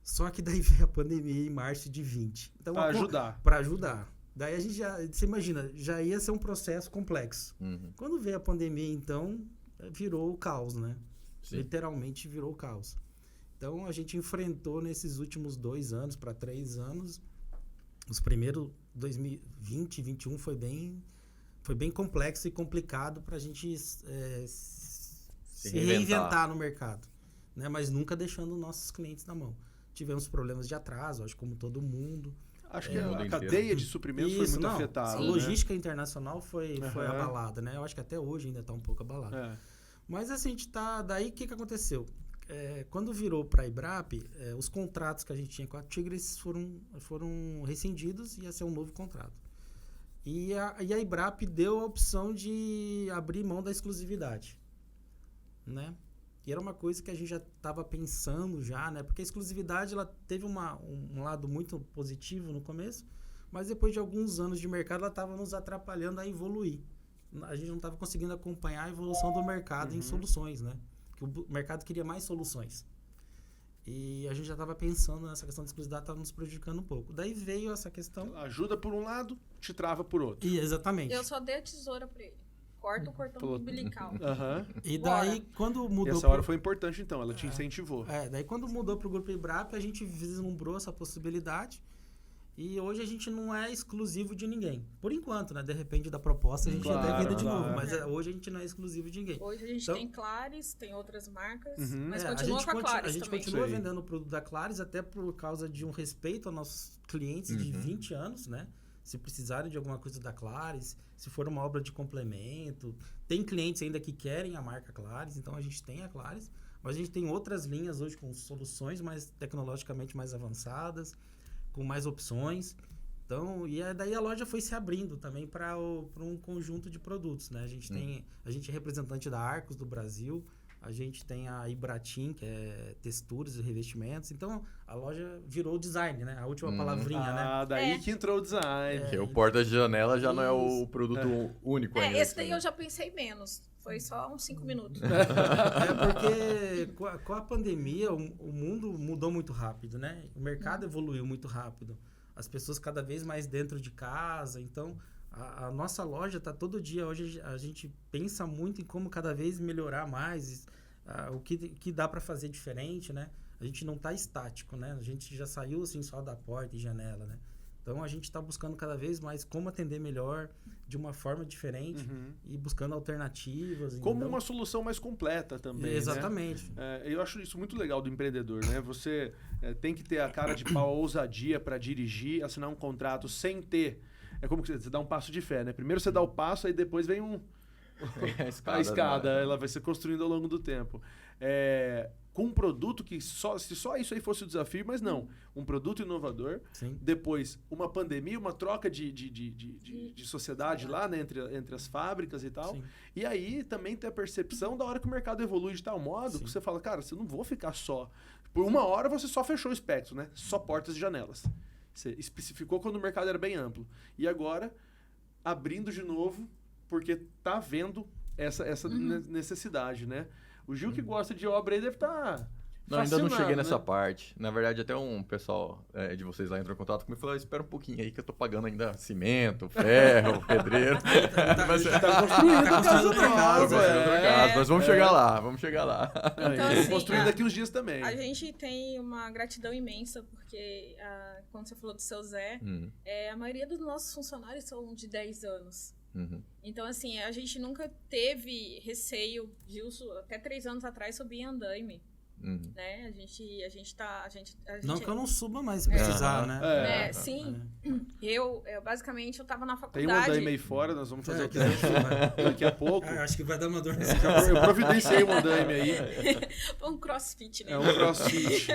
Só que daí veio a pandemia em março de 20. Então, para ajudar. Daí a gente você imagina, já ia ser um processo complexo. Quando veio a pandemia, então, virou o caos, né? Sim. Literalmente virou o caos. Então, a gente enfrentou nesses últimos 2 anos para 3 anos. Os primeiros 2020 e 2021 foi bem complexo e complicado para a gente se reinventar no mercado, né? Mas nunca deixando nossos clientes na mão. Tivemos problemas de atraso, acho como todo mundo. Acho que a cadeia de suprimentos foi muito afetada. A logística internacional foi abalada, né? Eu acho que até hoje ainda está um pouco abalada. Mas assim, a gente tá... Daí, o que aconteceu? Quando virou para a Ibrap, os contratos que a gente tinha com a Tigres foram rescindidos e ia ser um novo contrato. E a Ibrap deu a opção de abrir mão da exclusividade, né? E era uma coisa que a gente já estava pensando já, né? Porque a exclusividade, ela teve um lado muito positivo no começo, mas depois de alguns anos de mercado, ela estava nos atrapalhando a evoluir. A gente não estava conseguindo acompanhar a evolução do mercado em soluções, né? Que o mercado queria mais soluções. E a gente já estava pensando nessa questão de exclusividade, estava nos prejudicando um pouco. Daí veio essa questão... Ajuda por um lado, te trava por outro. E, exatamente. Eu só dei a tesoura pra ele. Corta o cordão umbilical. E daí, quando mudou... E essa hora foi importante, então. Ela te incentivou. Daí quando mudou para o Grupo IBRAP, a gente vislumbrou essa possibilidade. E hoje a gente não é exclusivo de ninguém. Por enquanto, né? De repente da proposta a gente até vira de novo. Mas hoje a gente não é exclusivo de ninguém. Hoje a gente tem Claris, tem outras marcas, mas a continua com a Claris A gente também. continua vendendo o produto da Claris até por causa de um respeito aos nossos clientes de 20 anos, né? Se precisarem de alguma coisa da Claris, se for uma obra de complemento. Tem clientes ainda que querem a marca Claris, então a gente tem a Claris. Mas a gente tem outras linhas hoje com soluções mais tecnologicamente mais avançadas, com mais opções. Então, e daí a loja foi se abrindo também para um conjunto de produtos, né? A gente é representante da Arcos do Brasil, a gente tem a Ibratim, que é texturas e revestimentos. Então, a loja virou design, né? A última palavrinha, né? Daí que entrou o design. Porque o porta de janela já não é o produto único ainda. Esse daí eu já pensei menos. Foi só uns 5 minutos. Porque com a pandemia, o mundo mudou muito rápido, né? O mercado evoluiu muito rápido. As pessoas cada vez mais dentro de casa. Então, a nossa loja está todo dia. Hoje a gente pensa muito em como cada vez melhorar mais, o que dá para fazer diferente, né? A gente não está estático, né? A gente já saiu assim só da porta e janela, né? Então, a gente está buscando cada vez mais como atender melhor, de uma forma diferente, e buscando alternativas. Como uma solução mais completa também, exatamente. Né? Eu acho isso muito legal do empreendedor, né? Você tem que ter a cara de pau, a ousadia para dirigir, assinar um contrato sem ter... É como que você dá um passo de fé, né? Primeiro você dá o passo, aí depois vem a escada, ela vai ser construindo ao longo do tempo. Com um produto que se só isso aí fosse o desafio, mas não. Um produto inovador. Sim. Depois, uma pandemia, uma troca de sociedade lá, né, entre as fábricas e tal. Sim. E aí também ter a percepção da hora que o mercado evolui de tal modo que você fala, cara, você não vou ficar só. Por uma hora você só fechou o espectro, né? Só portas e janelas. Você especificou quando o mercado era bem amplo. E agora, abrindo de novo, porque tá vendo essa necessidade, né? O Gil que gosta de obra aí deve estar... Não, ainda não cheguei nessa parte. Na verdade, até um pessoal de vocês lá entrou em contato comigo e falou, espera um pouquinho aí que eu tô pagando ainda cimento, ferro, pedreiro. Mas você tá construindo a casa nova. Mas vamos chegar lá, vamos chegar lá. Então, Vamos construir daqui uns dias também. A gente tem uma gratidão imensa, porque quando você falou do seu Zé, a maioria dos nossos funcionários são de 10 anos. Então, assim, a gente nunca teve receio, Gilson, até 3 anos atrás subia em andaime. Né? A gente não que eu não suba mais se precisar, né? Sim. Eu basicamente, eu tava na faculdade. Tem um andaime aí fora, nós vamos fazer o teste daqui a pouco. Acho que vai dar uma dor nesse Eu providenciei um andaime aí. Um crossfit, né? É um crossfit.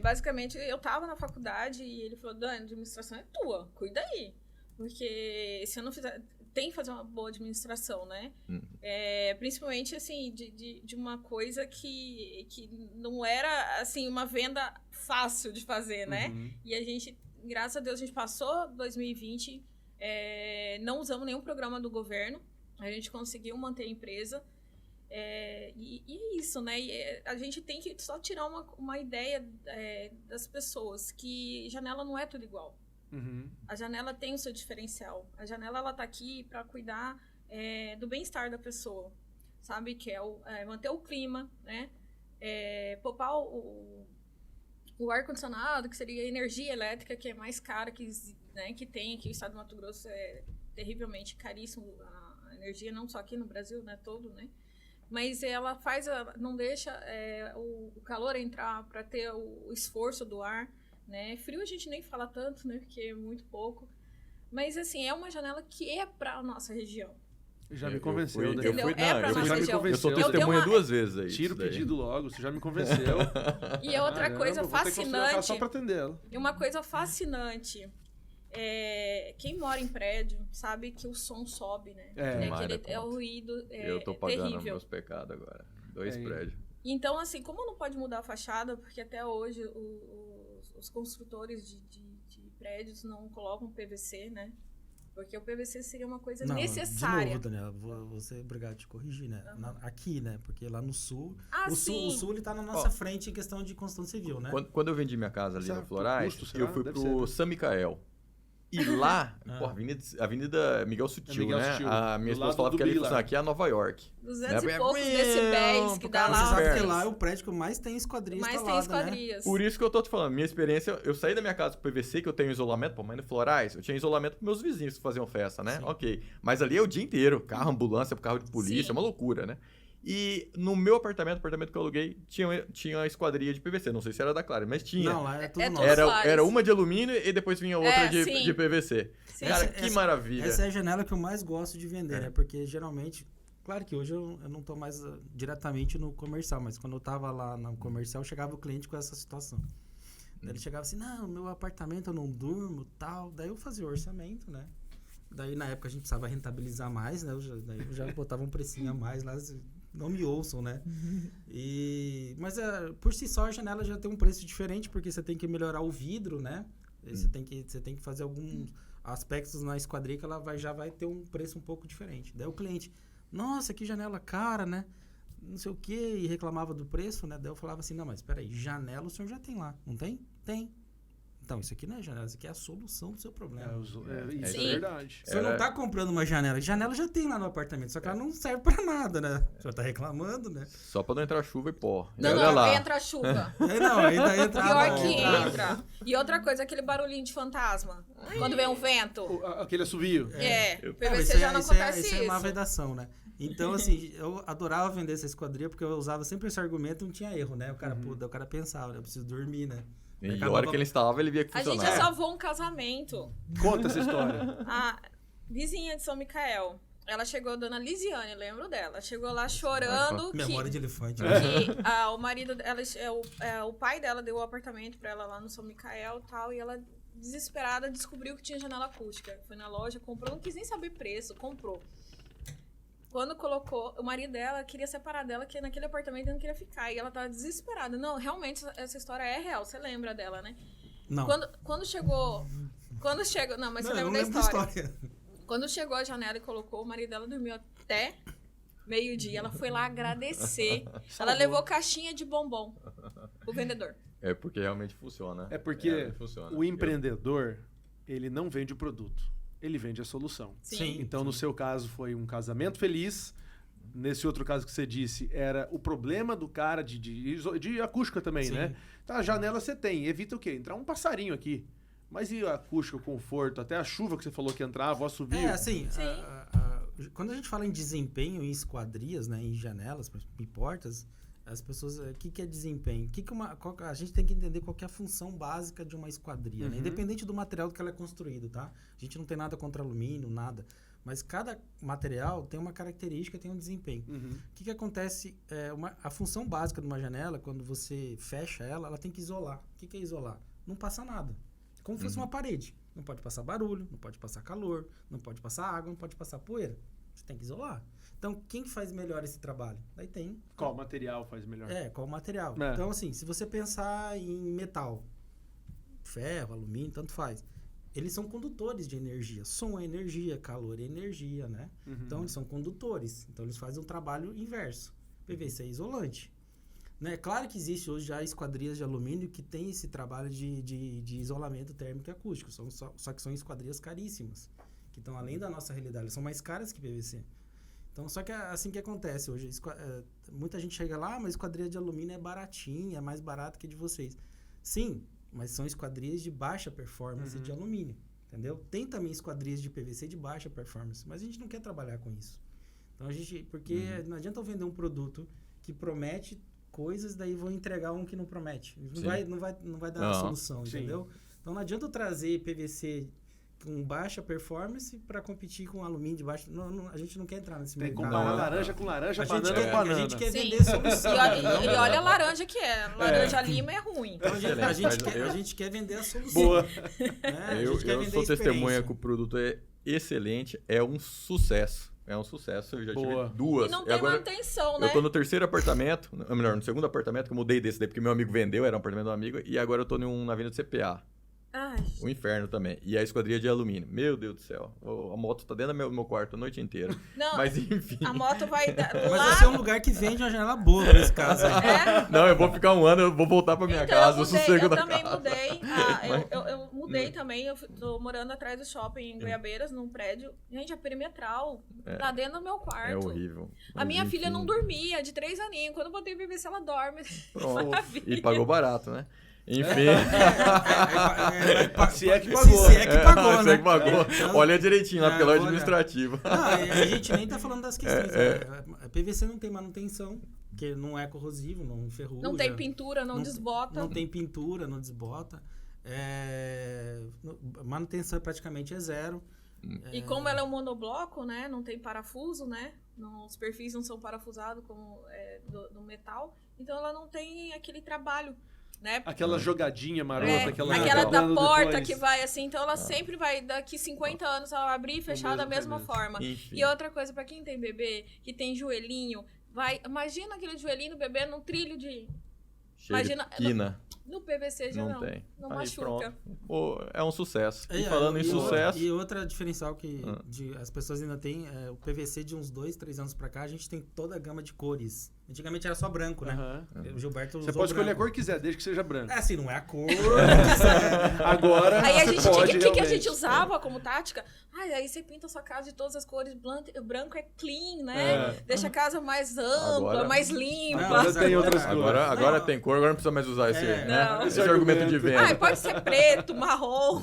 Basicamente, eu tava na faculdade e ele falou, Dani, a administração é tua, cuida aí. Porque se eu não fizer... Tem que fazer uma boa administração, né? Principalmente, assim, de uma coisa que não era, assim, uma venda fácil de fazer, né? E a gente, graças a Deus, a gente passou 2020, não usamos nenhum programa do governo, a gente conseguiu manter a empresa. E é isso, né? A gente tem que só tirar uma ideia das pessoas, que janela não é tudo igual. A janela tem o seu diferencial. A janela, ela tá aqui para cuidar do bem-estar da pessoa, sabe? Que é manter o clima, né? Poupar o ar-condicionado, que seria a energia elétrica, que é mais cara que tem aqui. O estado do Mato Grosso é terrivelmente caríssimo. A energia, não só aqui no Brasil, né? Todo, né? Mas ela não deixa o calor entrar para ter o esforço do ar. Né? Frio a gente nem fala tanto, né? Porque é muito pouco. Mas, assim, é uma janela que é para a nossa região. Já me convenceu. Eu sou testemunha 2 vezes aí. Tira o pedido logo, você já me convenceu. E é outra coisa fascinante. Só para atender ela. E uma coisa fascinante. Quem mora em prédio sabe que o som sobe, né? O ruído eu tô pagando terrível. meus pecados agora. 2 prédios. Então, assim, como não pode mudar a fachada, porque até hoje os construtores de prédios não colocam PVC, né? Porque o PVC seria uma coisa necessária. De novo, Daniela, vou ser obrigado a te corrigir, né? Aqui, né? Porque lá no sul... Ah, o sim. sul ele tá na nossa frente em questão de construção civil, né? Quando eu vendi minha casa ali Será no Florais, custo, será? eu fui Deve pro ser. São Micael. E lá, pô, Avenida Miguel Sutil, Miguel né? Sutil, A minha do esposa lado falava do que ali Bila. funciona. Aqui é a Nova York. 200 Né? e poucos decibéis que dá Você lá. sabe que inferno. lá é o prédio que mais tem esquadria Mas tem instalada, esquadrias. Por isso que eu tô te falando, minha experiência, eu saí da minha casa com PVC, que eu tenho isolamento, pô, mas no Florais, eu tinha isolamento pros meus vizinhos que faziam festa, né? Sim. Ok. Mas ali é o dia inteiro, carro, ambulância, carro de polícia, Sim. é uma loucura, né? E no meu apartamento que eu aluguei, tinha a esquadria de PVC. Não sei se era da Clara, mas tinha. Não, lá é tudo É nosso. tudo Era uma de alumínio e depois vinha outra sim. de PVC. Sim. Cara, que maravilha. Essa é a janela que eu mais gosto de vender, né? Porque geralmente... Claro que hoje eu não tô mais diretamente no comercial, mas quando eu tava lá no comercial, chegava o cliente com essa situação. Daí ele chegava assim, não, meu apartamento eu não durmo, tal. Daí eu fazia o orçamento, né? Daí na época a gente precisava rentabilizar mais, né? Daí eu já botava um precinho a mais lá, não me ouçam, né? Mas por si só a janela já tem um preço diferente, porque você tem que melhorar o vidro, né? Você tem que fazer alguns aspectos na esquadria que ela já vai ter um preço um pouco diferente. Daí o cliente, nossa, que janela cara, né? Não sei o quê, e reclamava do preço, né? Daí eu falava assim, não, mas peraí, janela o senhor já tem lá, não tem? Tem. Então, isso aqui não é janela, isso aqui é a solução do seu problema. Isso Sim. é verdade. O senhor não tá comprando uma janela. Janela já tem lá no apartamento, só que ela não serve pra nada, né? O senhor tá reclamando, né? Só pra não entrar chuva e pó. E Não, olha não, lá. entra a chuva. Não, ainda entra. Pior que entra. E outra coisa, aquele barulhinho de fantasma. Quando vem um vento. Aquele assovio. PVC já não acontece isso. isso. É má vedação, né? Então, assim, eu adorava vender essa esquadria porque eu usava sempre esse argumento e não tinha erro, né? O cara pensava, né? Eu preciso dormir, né? E a hora que ele instalava, ele via que A gente funcionava. já salvou um casamento. Conta essa história. A vizinha de São Micael. Ela chegou, dona Lisiane, lembro dela. Chegou lá chorando Memória de elefante. que o marido dela, o pai dela deu o apartamento pra ela lá no São Micael e tal. E ela, desesperada, descobriu que tinha janela acústica. Foi na loja, comprou, não quis nem saber preço, comprou. Quando colocou, o marido dela queria separar dela, que naquele apartamento não queria ficar. E ela tava desesperada. Não, realmente, essa história é real. Você lembra dela, né? Não. Quando chegou... Não, mas você eu lembra não da lembro história. Quando chegou a janela e colocou, o marido dela dormiu até meio-dia. Ela foi lá agradecer. Ela levou caixinha de bombom pro vendedor. É porque realmente funciona. É porque Realmente funciona. o empreendedor, ele não vende o produto. Ele vende a solução. Sim. Então, no seu caso, foi um casamento feliz. Nesse outro caso que você disse, era o problema do cara de acústica também, Sim. né? Tá, a janela você tem. Evita o quê? Entrar um passarinho aqui. Mas e a acústica, o conforto? Até a chuva que você falou que entrava, o assovio. Assim, Sim. quando a gente fala em desempenho em esquadrias, né, em janelas, em portas, as pessoas, o que é desempenho? A gente tem que entender qual que é a função básica de uma esquadria, né? Independente do material que ela é construído, tá? A gente não tem nada contra alumínio, nada. Mas cada material tem uma característica, tem um desempenho. O que acontece? A função básica de uma janela, quando você fecha ela, ela tem que isolar. O que é isolar? Não passa nada. Como se fosse uma parede. Não pode passar barulho, não pode passar calor, não pode passar água, não pode passar poeira. Você tem que isolar. Então, quem faz melhor esse trabalho? Daí tem... Qual material faz melhor? Qual material. É. Então, assim, se você pensar em metal, ferro, alumínio, tanto faz. Eles são condutores de energia. Som é energia, calor é energia, né? Então, eles são condutores. Então, eles fazem um trabalho inverso. PVC é isolante. Né? Claro que existe hoje já esquadrias de alumínio que tem esse trabalho de isolamento térmico e acústico. Só que são esquadrias caríssimas. Que estão além da nossa realidade. Elas são mais caras que PVC. Então, só que é assim que acontece hoje. Muita gente chega lá, mas esquadria de alumínio é baratinha, é mais barato que a de vocês. Sim, mas são esquadrias de baixa performance de alumínio, entendeu? Tem também esquadrias de PVC de baixa performance, mas a gente não quer trabalhar com isso. Então, porque não adianta eu vender um produto que promete coisas, daí vou entregar um que não promete. Não vai dar a solução, entendeu? Então, não adianta eu trazer PVC com baixa performance para competir com alumínio de baixo. Não, a gente não quer entrar nesse mercado. Tem que comparar laranja com laranja, banana com A banana. gente quer Sim. vender solução. E olha a laranja que é. Laranja lima é ruim. Então, a gente quer vender a solução. Boa. Né? A Eu gente quer vender sou a testemunha experiência. que o produto é excelente, é um sucesso. É um sucesso. Eu já Boa. tive 2. E não tem manutenção, né? Eu tô no terceiro apartamento, ou melhor, no segundo apartamento, que eu mudei desse daí, porque meu amigo vendeu, era um apartamento do amigo, e agora eu tô na avenida do CPA. Ai, O inferno também. E a esquadria de alumínio. Meu Deus do céu. A moto tá dentro do meu quarto a noite inteira. não, Mas enfim. a moto vai Mas lá. vai ser um lugar que vende uma janela boa nesse caso aí. É, Não, eu vou ficar um ano, eu vou voltar pra minha então, casa, eu sossego da também casa. mudei. Eu mudei também. Eu tô morando atrás do shopping em Goiabeiras, num prédio. Gente, é perimetral. Tá dentro do meu quarto. É horrível. A Mas, minha filha enfim. não dormia, de 3 aninhos. Quando eu botei PVC, ela dorme. Pronto. Maravilha. E pagou barato, né? Enfim. Se é que pagou. Se é que pagou, Você né? que pagou. Olha direitinho lá, pelo olha. administrativo. Não, a gente nem tá falando das questões. A PVC não tem manutenção, porque não é corrosivo, não enferruja. Não tem pintura, não desbota. Não tem pintura, não desbota. Manutenção praticamente é zero. E como ela é um monobloco, né? Não tem parafuso, né? Os perfis não são parafusados como do metal. Então ela não tem aquele trabalho, né? Aquela jogadinha marota, aquela da dando porta depois. que vai assim. Então ela sempre vai, daqui 50 anos, ela vai abrir e fechar da mesma mesmo forma. Enfim. E outra coisa, pra quem tem bebê, que tem joelhinho, imagina aquele joelhinho do bebê num trilho de... Cheio Imagina- de quina. No PVC já Não tem. Não Aí, machuca. pronto. Pô, é um sucesso. E falando em sucesso... E outra diferencial que as pessoas ainda têm, o PVC de uns 2, 3 anos pra cá, a gente tem toda a gama de cores. Antigamente era só branco, né? Aham. O Gilberto Você usou pode escolher a branco. cor que quiser, desde que seja branco. É assim, não é a cor. Agora Aí a você gente pode o que a realmente. gente usava como tática? Aí você pinta a sua casa de todas as cores, branco é clean, né? Deixa a casa mais ampla, Agora- mais limpa. Não, Agora mas tem outras cores. Agora Não. tem cor, agora não precisa mais usar esse, Não. esse argumento de venda. Pode ser preto, marrom,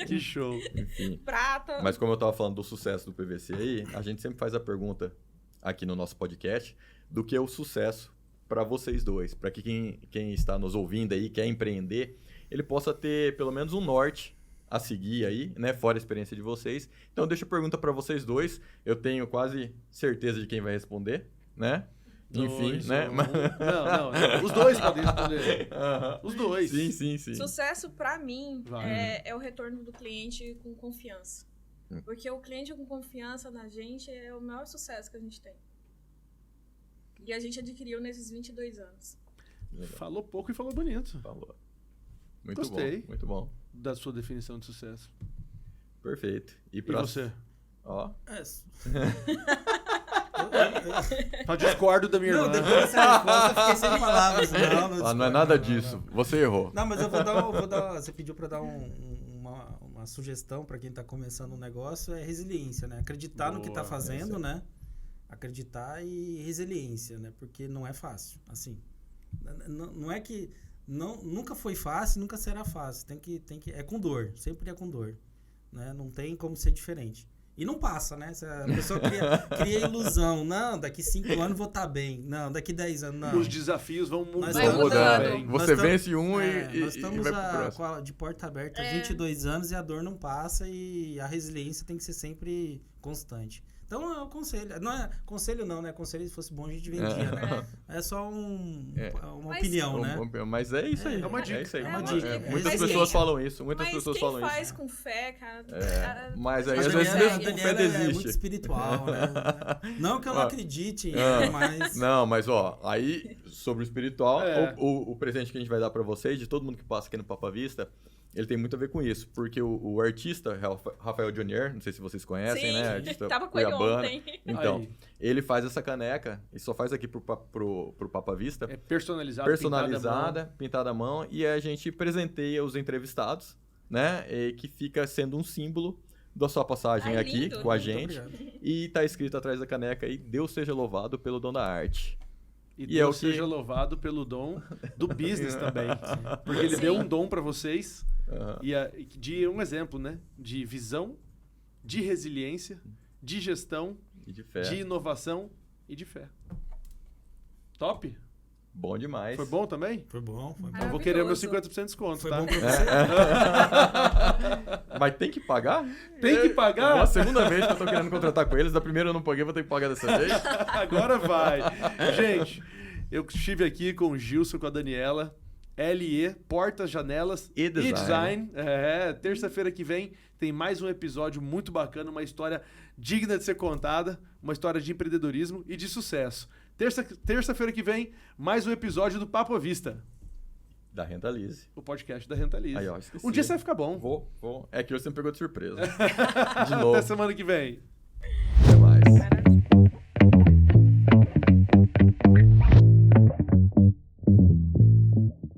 Que show. Enfim. prata. Mas como eu tava falando do sucesso do PVC aí, a gente sempre faz a pergunta aqui no nosso podcast do que é o sucesso para vocês dois, para que quem está nos ouvindo aí, quer empreender, ele possa ter pelo menos um norte a seguir aí, né, fora a experiência de vocês. Então deixa eu perguntar para vocês dois, eu tenho quase certeza de quem vai responder, né? Enfim, Dois, né? Não. Os dois podem responder. Os dois. Sim. Sucesso pra mim Vai. é o retorno do cliente com confiança. Porque o cliente com confiança na gente é o maior sucesso que a gente tem. E a gente adquiriu nesses 22 anos. Legal. Falou pouco e falou bonito. Falou. Muito Gostei. bom, muito bom. Da sua definição de sucesso. Perfeito. E pra você? Ó, Eu discordo da minha Não, irmã. depois dessa resposta eu fiquei sem palavras. não é nada disso. Você errou. Não, mas eu vou dar. Você pediu pra dar uma sugestão pra quem tá começando um negócio, é resiliência, né? Acreditar no que tá Boa, fazendo, né? Acreditar e resiliência, né? Porque não é fácil, assim. Não é que... nunca foi fácil, nunca será fácil. É com dor, sempre é com dor. Né? Não tem como ser diferente. E não passa, né? A pessoa cria ilusão. Não, daqui 5 anos vou estar bem. Não, daqui 10 anos, não. Os desafios vão mudando. Vai mudando. também. Você Nós vence um nós e estamos vai pro próximo. de porta aberta há 22 anos e a dor não passa e a resiliência tem que ser sempre constante. Então, é o conselho. Não é conselho não, né? Conselho, se fosse bom, a gente vendia, né? É só uma Mas- opinião, né? Mas é isso aí. É uma dica. isso aí. É uma dica. Muitas Mas pessoas quem- falam isso. Muitas Mas pessoas quem falam faz isso. com fé, cara... Mas aí, Mas às a vezes, Daniela- mesmo a com fé, Daniela é muito desiste. espiritual, né? Não que eu não acredite, mas... Não, mas ó, aí sobre o espiritual, É. o presente que a gente vai dar pra vocês, de todo mundo que passa aqui no Papo à Vista, ele tem muito a ver com isso, porque o artista Rafael Jonier, não sei se vocês conhecem, Sim, né? Artista tava com ele cuiabano. ontem. Então, Aí. ele faz essa caneca e só faz aqui pro Papo à Vista, É personalizado. personalizada, pintada à mão, e a gente presenteia os entrevistados, né? E que fica sendo um símbolo da sua passagem Ai, aqui lindo, com a lindo. gente. Obrigado. E tá escrito atrás da caneca aí, Deus seja louvado pelo dom da arte. E E é o Deus que- seja louvado pelo dom do business também. Porque ele Sim. deu um dom pra vocês. Aham. E de um exemplo, né? De visão, de resiliência, de gestão, E de fé. de inovação e de fé. Top? Bom demais. Foi bom também? Foi bom, foi bom. Eu vou querer o meu Maravilhoso. 50% de desconto, Foi tá? bom pra você. Mas tem que pagar? Tem que pagar? É a segunda vez que eu tô querendo contratar com eles. Da primeira eu não paguei, vou ter que pagar dessa vez. Agora vai. Gente, eu estive aqui com o Gilson, com a Daniela. LE, portas, janelas E design. Terça-feira que vem tem mais um episódio muito bacana, uma história digna de ser contada, uma história de empreendedorismo e de sucesso. Terça-feira que vem, mais um episódio do Papo à Vista. Da Rentalize. O podcast da Rentalize. Aí, ó, esqueci. Um dia você vai ficar bom. Vou. É que hoje você me pegou de surpresa. De novo. Até semana que vem.